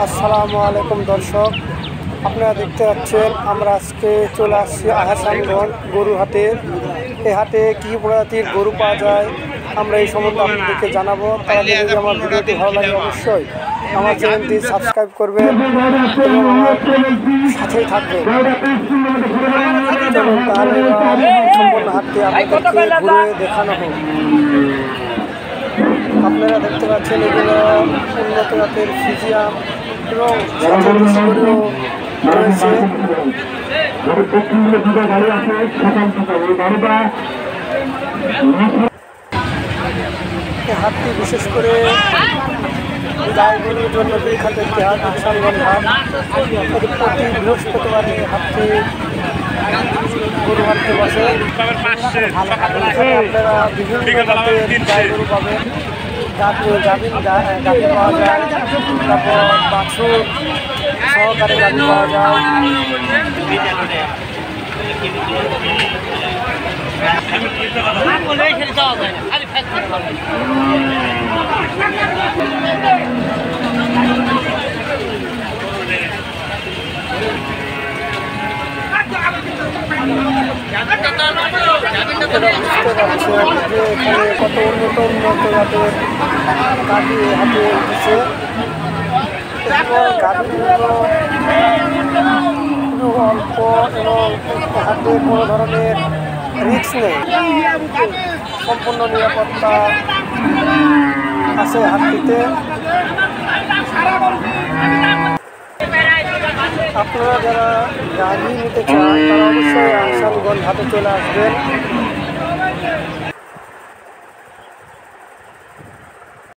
আসসালামু আলাইকুম দর্শক, আপনারা দেখতে পাচ্ছেন আমরা আজকে চলে আসছি আহসানগঞ্জ গরু হাটে। এই হাটে কী প্রজাতির গরু পাওয়া যায় আমরা এই সম্বন্ধে আপনাদেরকে জানাবো। তার আগে যদি আমার ভিডিওটি ভালো লাগে অবশ্যই আমার চ্যানেলটি সাবস্ক্রাইব করবেন এবং আমার সাথেই থাকবেন। চলুন তাহলে সম্পূর্ণ হাটটি আপনাদেরকে ঘুরে দেখানো হোক। আপনারা দেখতে পাচ্ছেন এগুলো উন্নত জাতের ফিজিয়াম এবং সাথে বেশি করেও রয়েছে। হাটটি বিশেষ করে গায়ে জন্য বিখ্যাত একটি হাট আহসানগঞ্জ হাট। প্রতি বৃহস্পতিবারে হাটটি গরু হাটটি বসে। আপনারা বিভিন্ন জাতের গায়ে গরু পাবেন, গাভীন গাভী পাওয়া যায়, তারপর বাছুর সহকারে গাভী পাওয়া যায়। এখানে কত উন্নত জাতের গাভী হাতে উঠেছে। গাভীগুলো অল্প এবং হাতে কোনো ধরনের রিস্ক নেই, সম্পূর্ণ নিরাপত্তা আছে হাটটিতে। আপনারা যারা গাড়ি নিতে চান তারা অবশ্যই আহসানগঞ্জ হাটে চলে আসবেন।